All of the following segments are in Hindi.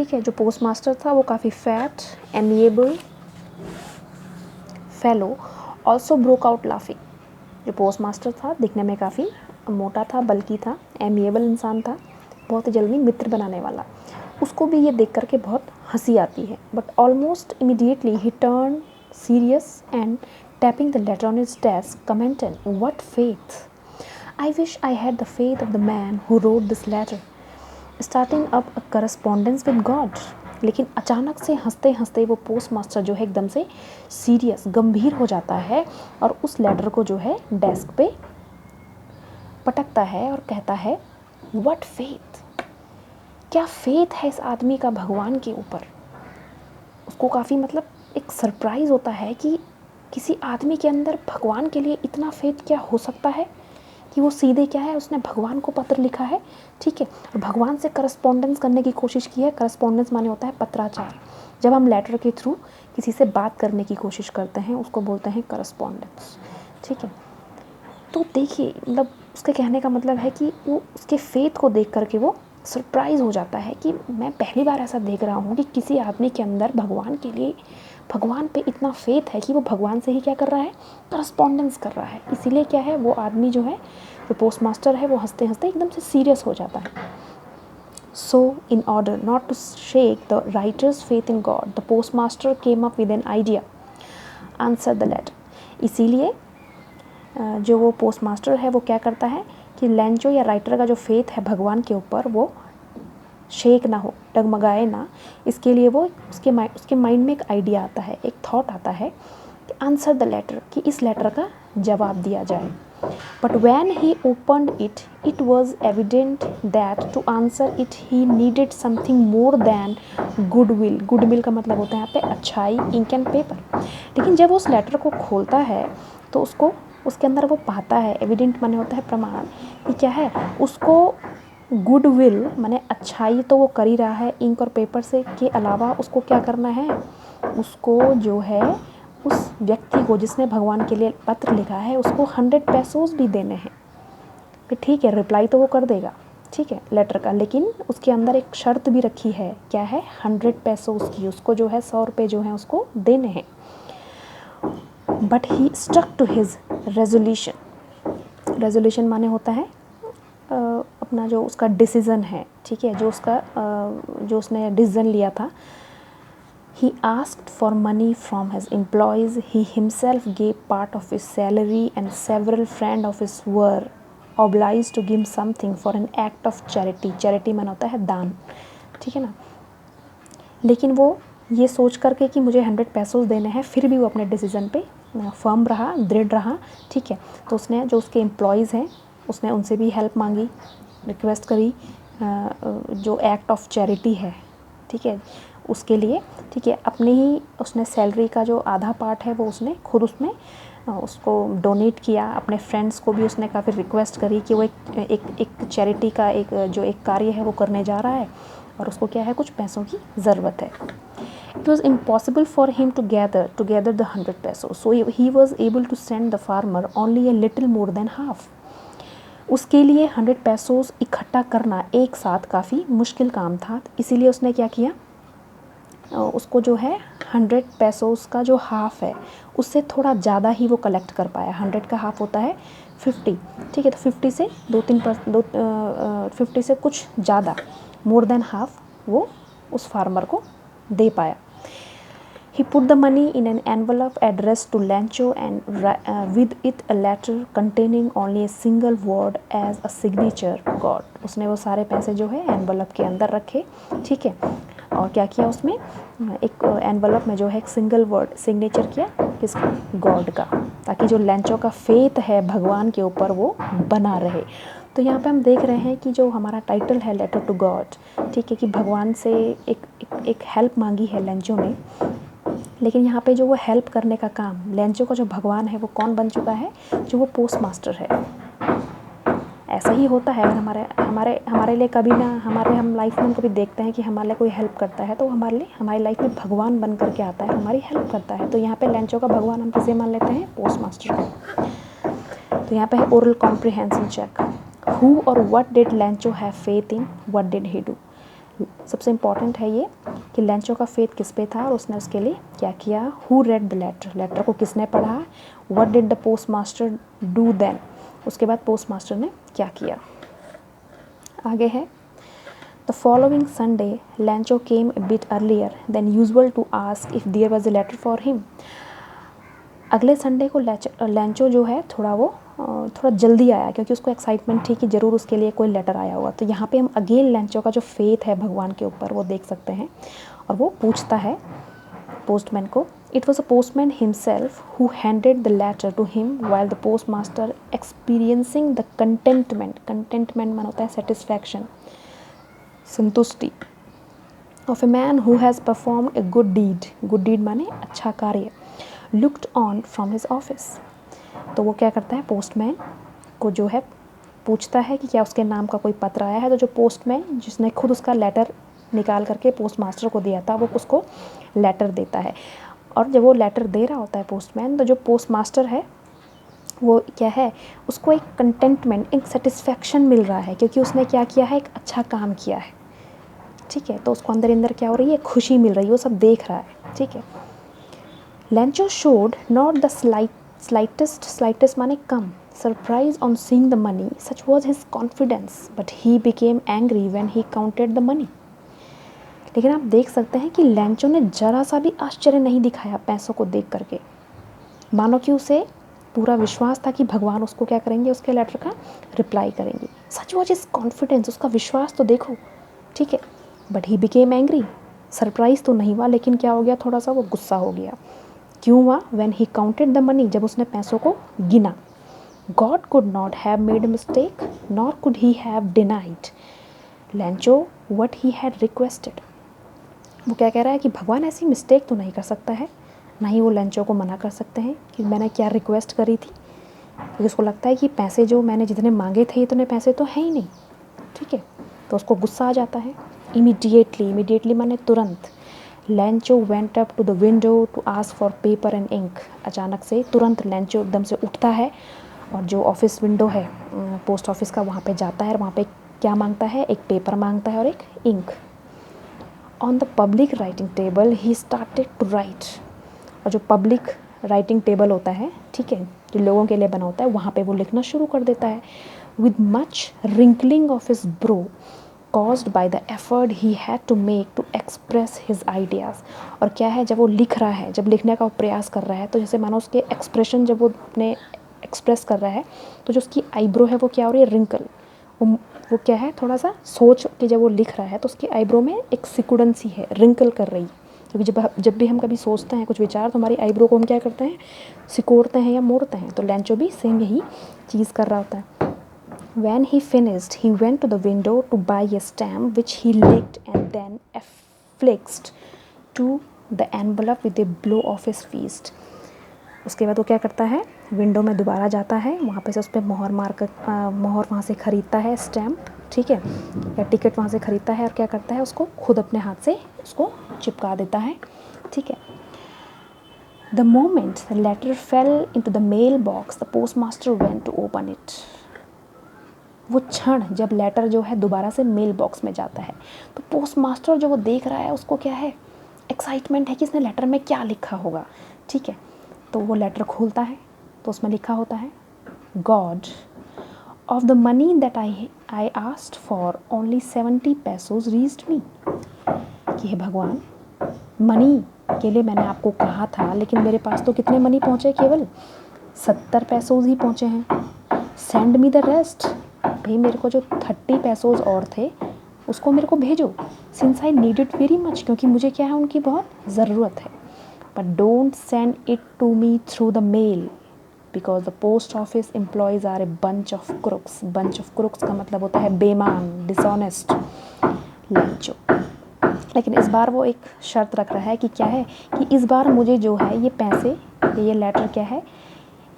ठीक है। जो पोस्ट मास्टर था वो काफ़ी fat, amiable fellow also broke out laughing. जो पोस्ट मास्टर था दिखने में काफ़ी मोटा था, बल्कि था, एमिएबल इंसान था, बहुत ही जल्दी मित्र बनाने वाला। उसको भी ये देख करके बहुत हंसी आती है। But almost immediately he turn serious and tapping the letter on his desk commented, what faith, I wish I had the faith of the man who wrote this letter, starting up a correspondence with God. लेकिन अचानक से हंसते हंसते वो पोस्ट मास्टर जो है एकदम से सीरियस, गंभीर हो जाता है और उस लेटर को जो है डेस्क पे पटकता है और कहता है, व्हाट फेथ, क्या फेथ है इस आदमी का भगवान के ऊपर। उसको काफ़ी मतलब एक सरप्राइज़ होता है कि किसी आदमी के अंदर भगवान के लिए इतना फेथ क्या हो सकता है कि वो सीधे क्या है, उसने भगवान को पत्र लिखा है, ठीक है, और भगवान से करस्पॉन्डेंस करने की कोशिश की है। करस्पॉन्डेंस माने होता है पत्राचार। जब हम लेटर के थ्रू किसी से बात करने की कोशिश करते हैं उसको बोलते हैं करस्पॉन्डेंस, ठीक है। तो देखिए, मतलब उसके कहने का मतलब है कि वो उसके फेथ को देख करके वो सरप्राइज़ हो जाता है कि मैं पहली बार ऐसा देख रहा हूँ कि किसी आदमी के अंदर भगवान के लिए, भगवान पे इतना फेथ है कि वो भगवान से ही क्या कर रहा है, करस्पॉन्डेंस कर रहा है। इसीलिए क्या है, वो आदमी जो है, जो पोस्ट मास्टर है, वो हंसते हंसते एकदम से सीरियस हो जाता है। So in order not to shake the writer's faith in God, the post master came up with an idea, answer the letter. इसीलिए जो वो पोस्ट मास्टर है वो क्या करता है कि लेंचो या राइटर का जो फेथ है भगवान के ऊपर वो शेक ना हो, डगमगाए ना, इसके लिए वो उसके माइंड में एक आइडिया आता है, एक थॉट आता है कि आंसर द लेटर, कि इस लेटर का जवाब दिया जाए। But when he opened it, it was evident that to answer it he needed something more than goodwill. Goodwill का मतलब होता है यहाँ पे अच्छाई, इंक एंड पेपर। लेकिन जब वो उस लेटर को खोलता है तो उसके अंदर वो पाता है, एविडेंट माने होता है प्रमाण, कि क्या है, उसको गुडविल माने अच्छाई तो वो कर ही रहा है, इंक और पेपर से के अलावा उसको क्या करना है, उसको जो है उस व्यक्ति को जिसने भगवान के लिए पत्र लिखा है उसको 100 पैसोस भी देने हैं। कि ठीक है, रिप्लाई तो वो कर देगा, ठीक है, लेटर का, लेकिन उसके अंदर एक शर्त भी रखी है, क्या है, 100 पैसोस की, उसको जो है 100 रुपये जो है उसको देने हैं। But he stuck to his resolution. Resolution माने होता है अपना जो उसका डिसीज़न है, ठीक है, जो उसने डिसीज़न लिया था। He asked for money from his employees. He himself gave part of his salary, and several friends of his were obliged to give something for an act of charity. Charity माना होता है दान, ठीक है ना। लेकिन वो ये सोच करके कि मुझे 100 पैसों देने हैं, फिर भी वो अपने डिसीज़न पे फर्म रहा, दृढ़ रहा, ठीक है। तो उसने जो उसके एम्प्लॉयज़ हैं उसने उनसे भी हेल्प मांगी, रिक्वेस्ट करी, जो एक्ट ऑफ चैरिटी है, ठीक है, उसके लिए, ठीक है। अपने ही उसने सैलरी का जो आधा पार्ट है वो उसने खुद उसमें उसको डोनेट किया। अपने फ्रेंड्स को भी उसने काफ़ी रिक्वेस्ट करी कि वो एक चैरिटी का एक कार्य है वो करने जा रहा है और उसको क्या है, कुछ पैसों की ज़रूरत है। It was impossible for him to gather the 100 pesos, so he was able to send the farmer only a little more than half. उसके लिए 100 पैसोस इकट्ठा करना एक साथ काफ़ी मुश्किल काम था, इसीलिए उसने क्या किया, उसको जो है 100 पैसोस का जो हाफ़ है उससे थोड़ा ज़्यादा ही वो कलेक्ट कर पाया। 100 का हाफ़ होता है 50, ठीक है, तो 50 से 50 से कुछ ज़्यादा, मोर देन हाफ वो उस फार्मर को दे पाया। He put the money in an envelope addressed to Lancho and with it a letter containing only a single word as a signature, God. उसने वो सारे पैसे जो है एनवलप के अंदर रखे, ठीक है, और क्या किया उसमें, एक एनवलप में जो है एक सिंगल वर्ड सिग्नेचर किया, किसका, गॉड का, ताकि जो लैंचो का फेथ है भगवान के ऊपर वो बना रहे। तो यहाँ पे हम देख रहे हैं कि जो हमारा टाइटल है लेटर टू गॉड, ठीक है, कि भगवान से एक हेल्प मांगी है लेंचो ने, लेकिन यहाँ पे जो वो हेल्प करने का काम, लेंचो का जो भगवान है वो कौन बन चुका है, जो वो पोस्ट मास्टर है। ऐसा ही होता है, हमारे लिए कभी ना, हम लाइफ में कभी देखते हैं कि हमारे लिए कोई हेल्प करता है तो हमारी लाइफ में भगवान बन करके आता है, हमारी हेल्प करता है। तो यहाँ पे लेंचो का भगवान हम किसे मान लेते हैं, पोस्ट मास्टर को। तो यहाँ पे है ओरल कॉम्प्रिहेंशन चेक, हु और what did Lencho have faith in, what did he do. सबसे इम्पॉर्टेंट है ये कि लेंचो का फेथ किस पे था और उसने उसके लिए क्या किया। Who read the letter, letter को किसने पढ़ा। What did the post master do then, उसके बाद पोस्ट मास्टर ने क्या किया। आगे है the following Sunday Lencho came a bit earlier than usual to ask if there was a letter for him. अगले संडे को लेंचो जो है थोड़ा जल्दी आया क्योंकि उसको एक्साइटमेंट थी कि ज़रूर उसके लिए कोई लेटर आया होगा। तो यहाँ पे हम अगेन लेंचो का जो फेथ है भगवान के ऊपर वो देख सकते हैं। और वो पूछता है पोस्टमैन को, it was a postman himself who handed the letter to him while the post master experiencing the contentment मान होता है सेटिस्फैक्शन, संतुष्टि of a man who has perform a good deed माने अच्छा कार्य, looked on from his office. तो वो क्या करता है, पोस्टमैन को जो है पूछता है कि क्या उसके नाम का कोई पत्र आया है। तो जो पोस्टमैन जिसने खुद उसका लेटर निकाल करके पोस्ट मास्टर को दिया था वो उसको लेटर देता है। और जब वो लेटर दे रहा होता है पोस्टमैन, तो जो पोस्ट मास्टर है वो क्या है, उसको एक कंटेंटमेंट, एक सेटिस्फैक्शन मिल रहा है क्योंकि उसने क्या किया है, एक अच्छा काम किया है। ठीक है, तो उसको अंदर क्या हो रही है, खुशी मिल रही है, वो सब देख रहा है। ठीक है, Lencho showed not the slightest माने कम surprise on seeing the money, such was his confidence, but he became angry when he counted the money। लेकिन आप देख सकते हैं कि लेंचो ने जरा सा भी आश्चर्य नहीं दिखाया पैसों को देख करके, मानो कि उसे पूरा विश्वास था कि भगवान उसको क्या करेंगे, उसके लेटर का रिप्लाई करेंगे। सच वॉज हिज कॉन्फिडेंस, उसका विश्वास तो देखो। ठीक है, but he became angry, surprise तो नहीं हुआ लेकिन क्या हो गया, थोड़ा सा वो गुस्सा हो गया। क्यों हुआ, when he counted the money, जब उसने पैसों को गिना। God could not have made a mistake nor could he have denied Lencho what he had requested. वो क्या कह रहा है कि भगवान ऐसी मिस्टेक तो नहीं कर सकता है, ना ही वो लेंचो को मना कर सकते हैं कि मैंने क्या रिक्वेस्ट करी थी, क्योंकि उसको लगता है कि पैसे जो मैंने जितने मांगे थे इतने पैसे तो है ही नहीं। ठीक है, तो उसको गुस्सा आ जाता है। इमीडिएटली माने तुरंत, Lencho went up to the window to ask for paper and ink. अचानक से तुरंत लेंचो एकदम से उठता है और जो ऑफिस विंडो है पोस्ट ऑफिस का, वहाँ पे जाता है और वहाँ पे क्या मांगता है, एक पेपर मांगता है और एक ink. On the public writing table he started to write. और जो पब्लिक राइटिंग टेबल होता है, ठीक है, जो लोगों के लिए बना होता है, वहाँ पे वो लिखना शुरू कर देता है। With much wrinkling of his bro caused by the effort he had to make to express his ideas। और क्या है, जब वो लिख रहा है, जब लिखने का वो प्रयास कर रहा है, तो जैसे मानो उसके एक्सप्रेशन जब वो अपने एक्सप्रेस कर रहा है, तो जो उसकी आईब्रो है वो क्या हो रही है, रिंकल। वो क्या है, थोड़ा सा सोच के जब वो लिख रहा है तो उसकी आईब्रो में एक सिकुड़न सी है, रिंकल कर रही है। क्योंकि जब भी हम कभी सोचते हैं कुछ विचार, तो हमारी आईब्रो को हम क्या करते हैं, सिकोड़ते हैं या मोड़ते हैं। तो लेंचो भी सेम यही चीज़ कर रहा होता है। When he finished, he went to the window to buy a stamp which he licked and then affixed to the envelope with a blow of his fist। उसके बाद वो क्या करता है, विंडो में दोबारा जाता है, वहाँ पे से उस पर मोहर वहाँ से ख़रीदता है स्टैम्प, ठीक है, या टिकट वहाँ से ख़रीदता है, और क्या करता है, उसको खुद अपने हाथ से उसको चिपका देता है। ठीक है, The moment the letter fell into the mail box, the postmaster went to open it। वो क्षण जब लेटर जो है दोबारा से मेल बॉक्स में जाता है, तो पोस्ट मास्टर जो वो देख रहा है उसको क्या है, एक्साइटमेंट है कि इसने लेटर में क्या लिखा होगा। ठीक है, तो वो लेटर खोलता है तो उसमें लिखा होता है, God of the money that I asked for only 70 pesos reached me. कि हे भगवान, मनी के लिए मैंने आपको कहा था, लेकिन मेरे पास तो कितने मनी पहुँचे, केवल 70 pesos ही पहुँचे हैं। सेंड मी द रेस्ट, भाई मेरे को जो 30 pesos और थे उसको मेरे को भेजो, since I need it very much, क्योंकि मुझे क्या है, उनकी बहुत ज़रूरत है। But don't send it to me through the mail because the post office employees are a bunch of crooks. Bunch of crooks का मतलब होता है बेईमान, डिसऑनेस्ट, लेंचो। लेकिन इस बार वो एक शर्त रख रहा है कि क्या है, कि इस बार मुझे जो है ये पैसे, ये लेटर क्या है,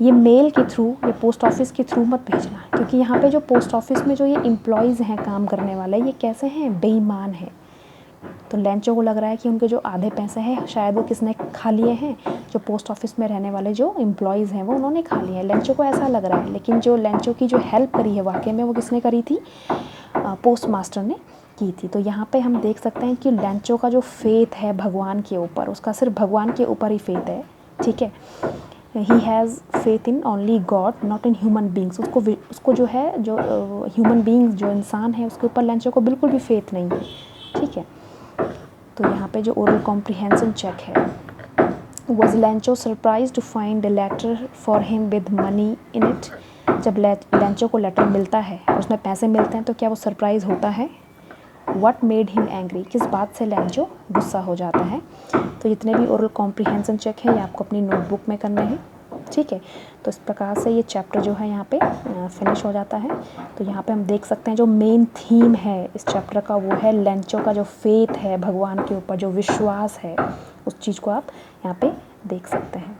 ये मेल के थ्रू या पोस्ट ऑफिस के थ्रू मत भेजना, क्योंकि यहाँ पे जो पोस्ट ऑफिस में जो ये एम्प्लॉयज़ हैं, काम करने वाले, ये कैसे हैं, बेईमान हैं। तो लेंचो को लग रहा है कि उनके जो आधे पैसे हैं शायद वो किसने खा लिए हैं, जो पोस्ट ऑफिस में रहने वाले जो एम्प्लॉयज़ हैं वो उन्होंने खा लिए हैं, लेंचो को ऐसा लग रहा है। लेकिन जो लेंचो की जो हेल्प करी है वाकई में वो किसने करी थी, पोस्ट मास्टर ने की थी। तो यहाँ पे हम देख सकते हैं कि लैंचो का जो फेथ है भगवान के ऊपर, उसका सिर्फ भगवान के ऊपर ही फेथ है, ठीक है। He has faith in only God not in human beings. उसको जो है, जो ह्यूमन बींग्स, जो इंसान है, उसके ऊपर लैंचो को बिल्कुल भी फेथ नहीं है, ठीक है। तो यहाँ पे जो ओरल कॉम्प्रिहेंशन चेक है, was Lencho surprise to find a letter for him with money in it। जब लैंचो को लेटर मिलता है और उसमें पैसे मिलते हैं तो क्या वो सरप्राइज़ होता है। What made him angry, किस बात से लैंचो गुस्सा हो जाता है। तो जितने भी ओरल कॉम्प्रिहेंशन चेक है ये आपको अपनी नोटबुक में करने हैं, ठीक है। तो इस प्रकार से ये चैप्टर जो है यहाँ पे फिनिश हो जाता है। तो यहाँ पे हम देख सकते हैं जो मेन थीम है इस चैप्टर का वो है लैंचो का जो फेथ है भगवान के ऊपर, जो विश्वास है, उस चीज़ को आप यहाँ पे देख सकते हैं।